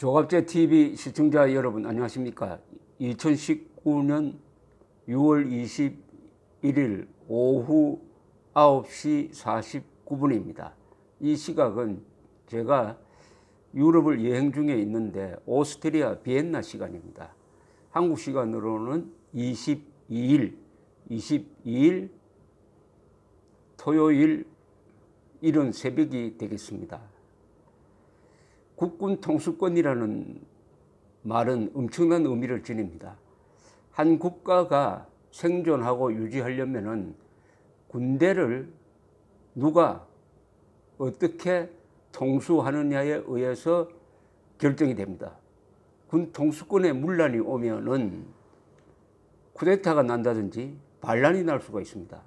조갑제 TV 시청자 여러분 안녕하십니까? 2019년 6월 21일 오후 9시 49분입니다. 이 시각은 제가 유럽을 여행 중에 있는데 오스트리아 비엔나 시간입니다. 한국 시간으로는 22일 토요일 이른 새벽이 되겠습니다. 국군 통수권이라는 말은 엄청난 의미를 지닙니다. 한 국가가 생존하고 유지하려면은 군대를 누가 어떻게 통수하느냐에 의해서 결정이 됩니다. 군 통수권에 문란이 오면은 쿠데타가 난다든지 반란이 날 수가 있습니다.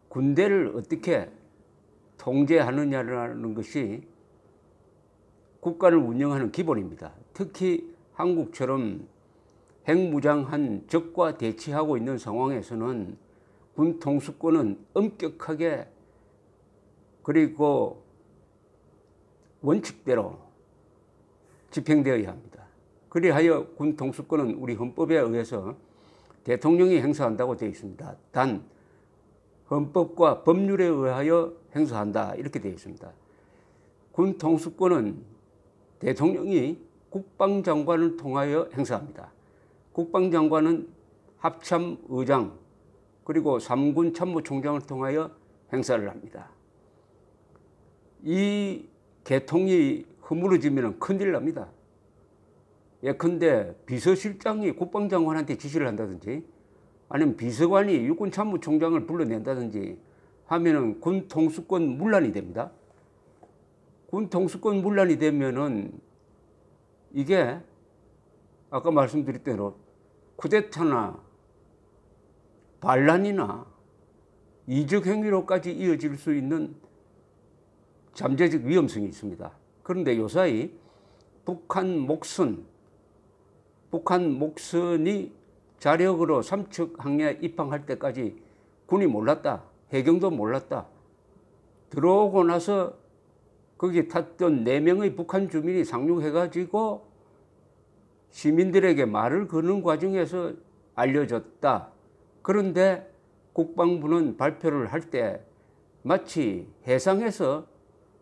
군대를 어떻게 통제하느냐라는 것이 국가를 운영하는 기본입니다. 특히 한국처럼 핵무장한 적과 대치하고 있는 상황에서는 군 통수권은 엄격하게 그리고 원칙대로 집행되어야 합니다. 그리하여 군 통수권은 우리 헌법에 의해서 대통령이 행사한다고 되어 있습니다. 단 헌법과 법률에 의하여 행사한다 이렇게 되어 있습니다. 군 통수권은 대통령이 국방장관을 통하여 행사합니다. 국방장관은 합참의장 그리고 3군 참모총장을 통하여 행사를 합니다. 이 계통이 허물어지면 큰일 납니다. 예컨대 비서실장이 국방장관한테 지시를 한다든지 아니면 비서관이 육군 참모총장을 불러낸다든지 하면은 군 통수권 문란이 됩니다. 군 통수권 문란이 되면은 이게 아까 말씀드린 대로 쿠데타나 반란이나 이적 행위로까지 이어질 수 있는 잠재적 위험성이 있습니다. 그런데 요사이 북한 목선이 자력으로 삼척 항해에 입항할 때까지 군이 몰랐다. 해경도 몰랐다. 들어오고 나서 거기 탔던 4명의 북한 주민이 상륙해가지고 시민들에게 말을 거는 과정에서 알려졌다. 그런데 국방부는 발표를 할 때 마치 해상에서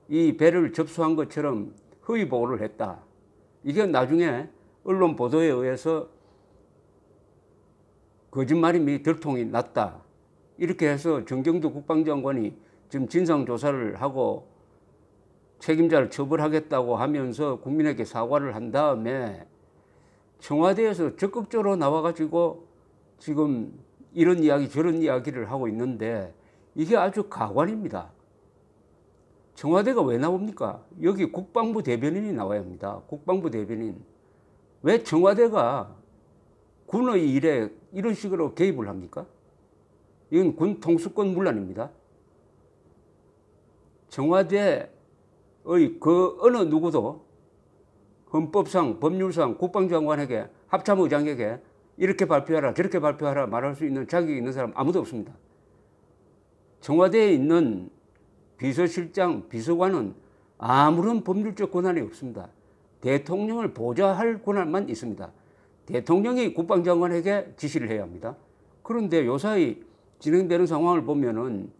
이 배를 접수한 것처럼 허위 보고를 했다. 이게 나중에 언론 보도에 의해서 거짓말임이 들통이 났다. 이렇게 해서 정경두 국방장관이 지금 진상조사를 하고 책임자를 처벌하겠다고 하면서 국민에게 사과를 한 다음에 청와대에서 적극적으로 나와가지고 지금 이런 이야기 저런 이야기를 하고 있는데 이게 아주 가관입니다. 청와대가 왜 나옵니까? 여기 국방부 대변인이 나와야 합니다. 국방부 대변인. 왜 청와대가 군의 일에 이런 식으로 개입을 합니까? 이건 군 통수권 문란입니다. 청와대의 그 어느 누구도 헌법상 법률상 국방장관에게 합참의장에게 이렇게 발표하라 저렇게 발표하라 말할 수 있는 자격이 있는 사람 아무도 없습니다. 청와대에 있는 비서실장, 비서관은 아무런 법률적 권한이 없습니다. 대통령을 보좌할 권한만 있습니다. 대통령이 국방장관에게 지시를 해야 합니다. 그런데 요사이 진행되는 상황을 보면은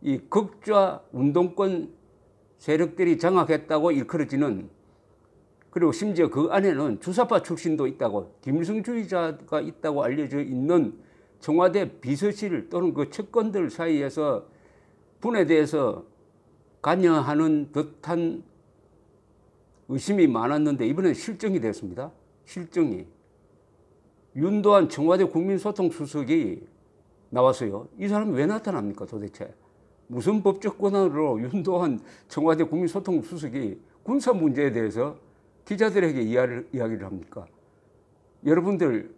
이 극좌 운동권 세력들이 장악했다고 일컬어지는 그리고 심지어 그 안에는 주사파 출신도 있다고 김일성주의자가 있다고 알려져 있는 청와대 비서실 또는 그 측근들 사이에서 분해돼서 관여하는 듯한 의심이 많았는데 이번엔 실정이 됐습니다. 실정이. 윤도한 청와대 국민소통수석이 나왔어요. 이 사람이 왜 나타납니까 도대체? 무슨 법적 권한으로 윤도한 청와대 국민소통수석이 군사 문제에 대해서 기자들에게 이야기를 합니까? 여러분들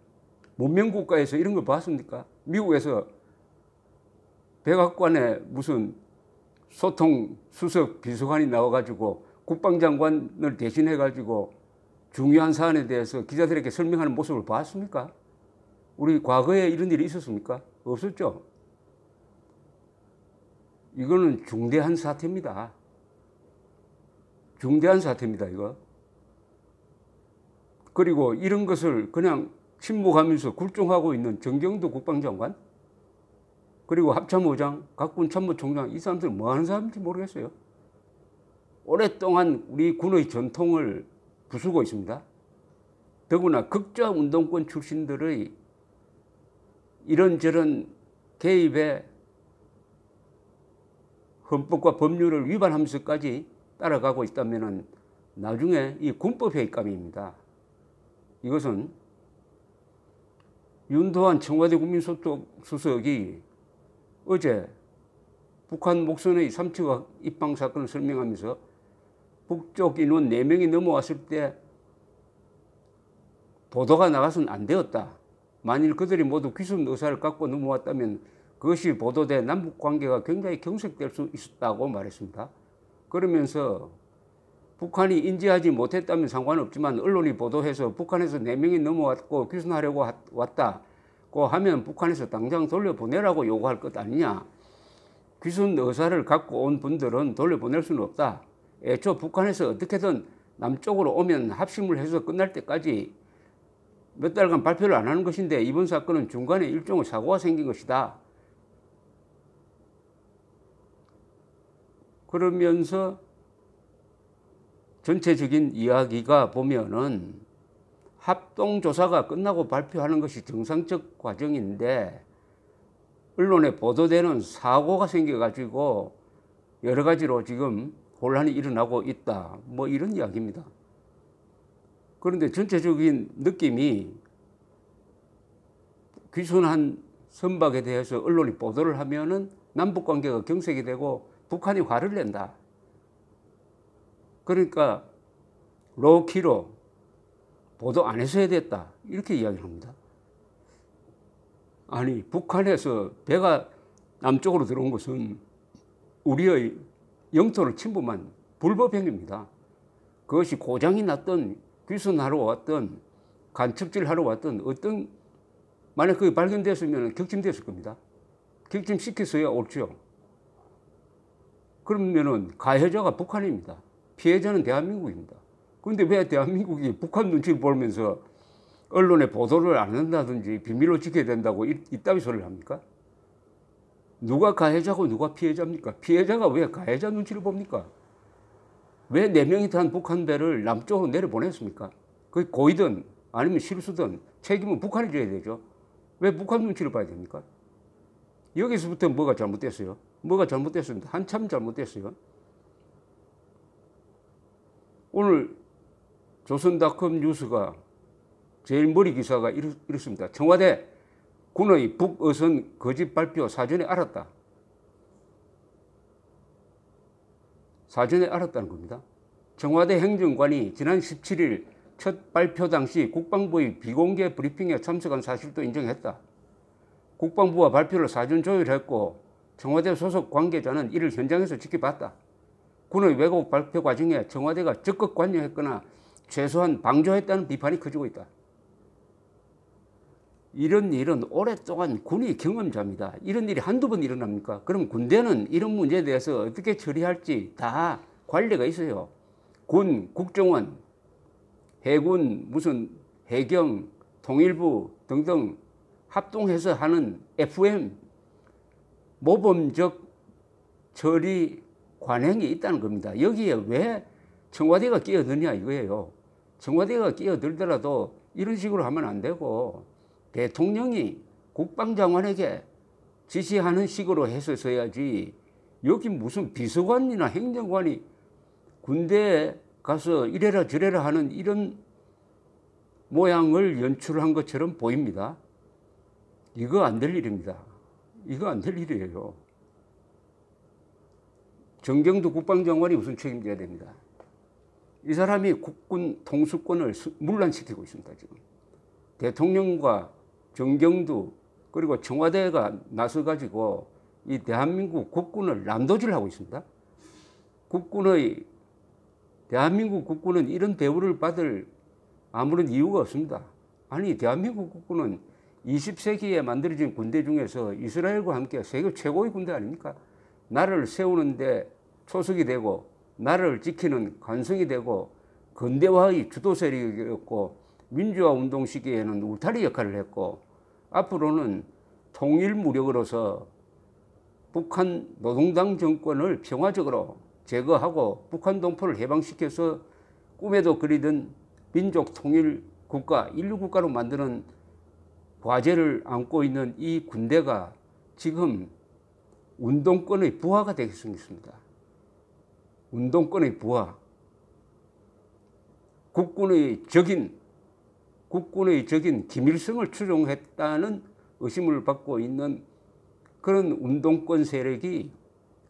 문명국가에서 이런 거 봤습니까? 미국에서 백악관에 무슨 소통수석 비서관이 나와가지고 국방장관을 대신해가지고 중요한 사안에 대해서 기자들에게 설명하는 모습을 봤습니까? 우리 과거에 이런 일이 있었습니까? 없었죠. 이거는 중대한 사태입니다. 중대한 사태입니다, 이거. 그리고 이런 것을 그냥 침묵하면서 굴종하고 있는 정경도 국방장관, 그리고 합참의장, 각군 참모총장, 이 사람들 뭐 하는 사람인지 모르겠어요. 오랫동안 우리 군의 전통을 부수고 있습니다. 더구나 극좌 운동권 출신들의 이런저런 개입에 헌법과 법률을 위반하면서까지 따라가고 있다면 나중에 이 군법회의감입니다. 이것은 윤도한 청와대 국민소통수석이 어제 북한 목선의 삼척 입방 사건을 설명하면서 북쪽 인원 4명이 넘어왔을 때 보도가 나가서는 안 되었다. 만일 그들이 모두 귀순 의사를 갖고 넘어왔다면 그것이 보도돼 남북관계가 굉장히 경색될 수 있었다고 말했습니다. 그러면서 북한이 인지하지 못했다면 상관없지만 언론이 보도해서 북한에서 4명이 넘어왔고 귀순하려고 왔다고 하면 북한에서 당장 돌려보내라고 요구할 것 아니냐. 귀순 의사를 갖고 온 분들은 돌려보낼 수는 없다. 애초 북한에서 어떻게든 남쪽으로 오면 합심을 해서 끝날 때까지 몇 달간 발표를 안 하는 것인데 이번 사건은 중간에 일종의 사고가 생긴 것이다. 그러면서 전체적인 이야기가 보면은 합동조사가 끝나고 발표하는 것이 정상적 과정인데 언론에 보도되는 사고가 생겨가지고 여러 가지로 지금 혼란이 일어나고 있다. 뭐 이런 이야기입니다. 그런데 전체적인 느낌이 귀순한 선박에 대해서 언론이 보도를 하면은 남북관계가 경색이 되고 북한이 화를 낸다. 그러니까 로키로 보도 안 했어야 됐다. 이렇게 이야기를 합니다. 아니 북한에서 배가 남쪽으로 들어온 것은 우리의 영토를 침범한 불법 행위입니다. 그것이 고장이 났던 귀순하러 왔던 간첩질하러 왔던 어떤 만약 그게 발견됐으면 격침됐을 겁니다. 격침시켰어야 옳죠. 그러면은 가해자가 북한입니다. 피해자는 대한민국입니다. 그런데 왜 대한민국이 북한 눈치를 보면서 언론에 보도를 안 한다든지 비밀로 지켜야 된다고 이따위 소리를 합니까? 누가 가해자고 누가 피해자입니까? 피해자가 왜 가해자 눈치를 봅니까? 왜 4명이 탄 북한 배를 남쪽으로 내려보냈습니까? 그게 고의든 아니면 실수든 책임은 북한이 져야 되죠. 왜 북한 눈치를 봐야 됩니까? 여기서부터 뭐가 잘못됐어요? 뭐가 잘못됐습니다. 한참 잘못됐어요. 오늘 조선닷컴 뉴스가 제일 머리 기사가 이렇습니다. 청와대 군의 북어선 거짓 발표 사전에 알았다. 사전에 알았다는 겁니다. 청와대 행정관이 지난 17일 첫 발표 당시 국방부의 비공개 브리핑에 참석한 사실도 인정했다. 국방부와 발표를 사전 조율했고 청와대 소속 관계자는 이를 현장에서 지켜봤다. 군의 왜곡 발표 과정에 청와대가 적극 관여했거나 최소한 방조했다는 비판이 커지고 있다. 이런 일은 오랫동안 군이 경험자입니다. 이런 일이 한두 번 일어납니까? 그럼 군대는 이런 문제에 대해서 어떻게 처리할지 다 관리가 있어요. 군, 국정원, 해군, 무슨 해경, 통일부 등등 합동해서 하는 FM, 모범적 처리 관행이 있다는 겁니다. 여기에 왜 청와대가 끼어드냐 이거예요. 청와대가 끼어들더라도 이런 식으로 하면 안 되고 대통령이 국방장관에게 지시하는 식으로 했었어야지 여기 무슨 비서관이나 행정관이 군대에 가서 이래라 저래라 하는 이런 모양을 연출한 것처럼 보입니다. 이거 안 될 일입니다. 이거 안 될 일이에요. 정경두 국방장관이 우선 책임져야 됩니다. 이 사람이 국군 통수권을 문란시키고 있습니다. 지금 대통령과 정경두 그리고 청와대가 나서가지고 이 대한민국 국군을 난도질하고 있습니다. 대한민국 국군은 이런 대우를 받을 아무런 이유가 없습니다. 아니 대한민국 국군은 20세기에 만들어진 군대 중에서 이스라엘과 함께 세계 최고의 군대 아닙니까? 나라를 세우는데 초석이 되고 나라를 지키는 관성이 되고 근대화의 주도 세력이었고 민주화 운동 시기에는 울타리 역할을 했고 앞으로는 통일 무력으로서 북한 노동당 정권을 평화적으로 제거하고 북한 동포를 해방시켜서 꿈에도 그리던 민족 통일 국가, 인류 국가로 만드는 과제를 안고 있는 이 군대가 지금 운동권의 부하가 되게 생겼습니다. 운동권의 부하. 국군의 적인 김일성을 추종했다는 의심을 받고 있는 그런 운동권 세력이,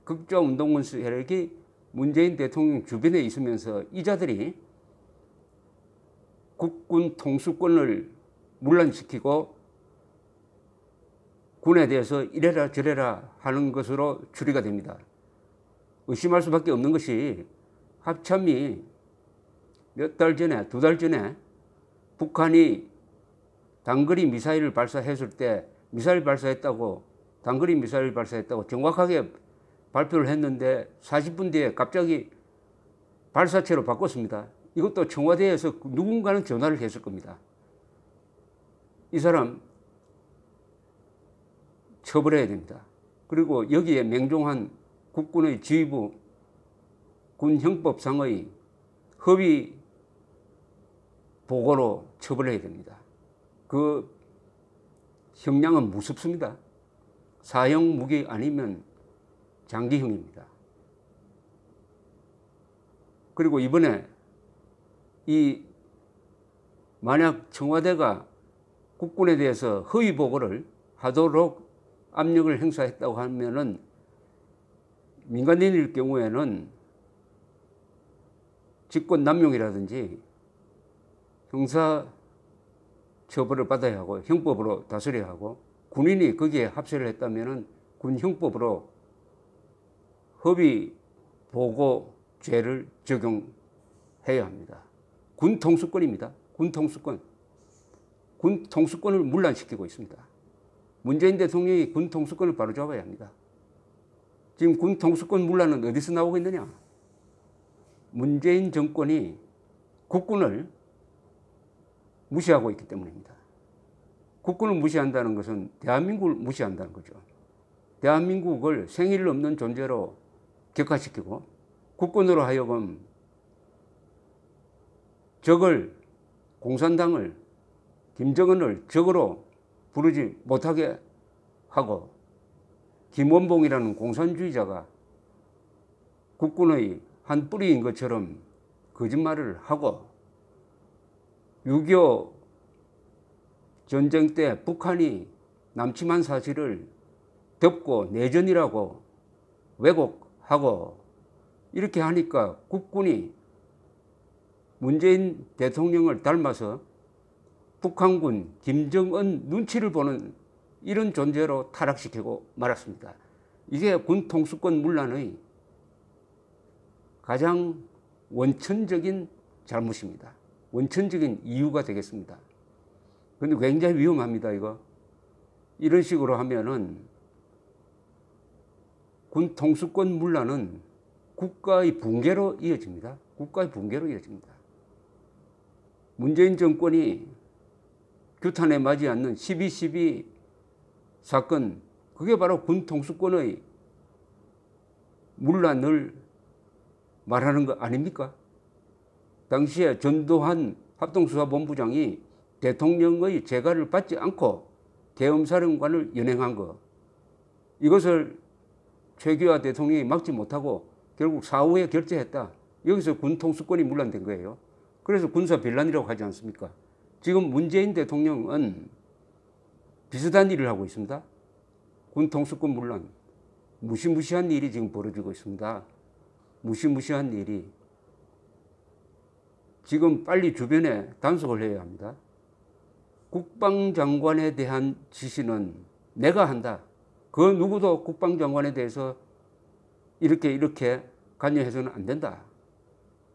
극좌 운동권 세력이 문재인 대통령 주변에 있으면서 이자들이 국군 통수권을 문란시키고 군에 대해서 이래라 저래라 하는 것으로 추리가 됩니다. 의심할 수밖에 없는 것이 합참이 몇 달 전에, 2달 전에 북한이 단거리 미사일을 발사했을 때 단거리 미사일 발사했다고 정확하게 발표를 했는데 40분 뒤에 갑자기 발사체로 바꿨습니다. 이것도 청와대에서 누군가는 전화를 했을 겁니다. 이 사람 처벌해야 됩니다. 그리고 여기에 맹종한 국군의 지휘부 군형법상의 허위 보고로 처벌해야 됩니다. 그 형량은 무섭습니다. 사형 무기 아니면 장기형입니다. 그리고 이번에 만약 청와대가 국군에 대해서 허위 보고를 하도록 압력을 행사했다고 하면은 민간인일 경우에는 직권남용이라든지 형사 처벌을 받아야 하고 형법으로 다스려야 하고, 군인이 거기에 합세를 했다면은 군형법으로 허위 보고 죄를 적용해야 합니다. 군 통수권입니다. 군 통수권. 군 통수권을 문란시키고 있습니다. 문재인 대통령이 군 통수권을 바로잡아야 합니다. 지금 군 통수권 문란은 어디서 나오고 있느냐? 문재인 정권이 국군을 무시하고 있기 때문입니다. 국군을 무시한다는 것은 대한민국을 무시한다는 거죠. 대한민국을 생일 없는 존재로 격화시키고 국군으로 하여금 적을, 공산당을, 김정은을 적으로 부르지 못하게 하고, 김원봉이라는 공산주의자가 국군의 한 뿌리인 것처럼 거짓말을 하고, 6.25 전쟁 때 북한이 남침한 사실을 덮고 내전이라고 왜곡하고, 이렇게 하니까 국군이 문재인 대통령을 닮아서 북한군 김정은 눈치를 보는 이런 존재로 타락시키고 말았습니다. 이게 군 통수권 문란의 가장 원천적인 잘못입니다. 원천적인 이유가 되겠습니다. 그런데 굉장히 위험합니다, 이거. 이런 식으로 하면은 군 통수권 문란은 국가의 붕괴로 이어집니다. 국가의 붕괴로 이어집니다. 문재인 정권이 규탄에 맞지 않는 12.12 사건, 그게 바로 군 통수권의 문란을 말하는 거 아닙니까? 당시에 전두환 합동수사본부장이 대통령의 재가를 받지 않고 계엄사령관을 연행한 거, 이것을 최규하 대통령이 막지 못하고 결국 사후에 결재했다. 여기서 군 통수권이 문란된 거예요. 그래서 군사 빌란이라고 하지 않습니까? 지금 문재인 대통령은 비슷한 일을 하고 있습니다. 군 통수권 문란. 무시무시한 일이 지금 벌어지고 있습니다. 무시무시한 일이. 지금 빨리 주변에 단속을 해야 합니다. 국방장관에 대한 지시는 내가 한다. 그 누구도 국방장관에 대해서 이렇게 관여해서는 안 된다.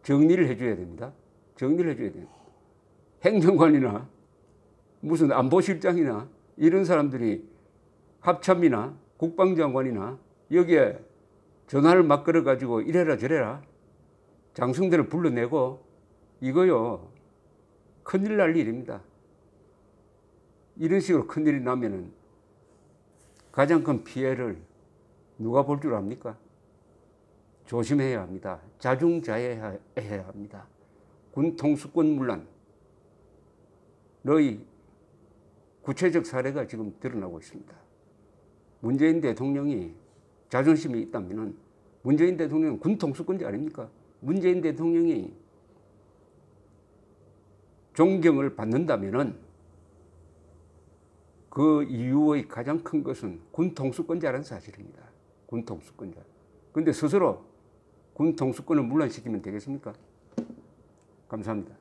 정리를 해줘야 됩니다. 정리를 해줘야 됩니다. 행정관이나 무슨 안보실장이나 이런 사람들이 합참이나 국방장관이나 여기에 전화를 막 걸어가지고 이래라 저래라 장성들을 불러내고, 이거요, 큰일 날 일입니다. 이런 식으로 큰일이 나면은 가장 큰 피해를 누가 볼 줄 압니까? 조심해야 합니다. 자중자애해야 합니다. 군 통수권 문란의 구체적 사례가 지금 드러나고 있습니다. 문재인 대통령이 자존심이 있다면 문재인 대통령은 군 통수권자 아닙니까? 문재인 대통령이 존경을 받는다면 그 이유의 가장 큰 것은 군 통수권자라는 사실입니다. 군 통수권자. 그런데 스스로 군 통수권을 문란시키면 되겠습니까? 감사합니다.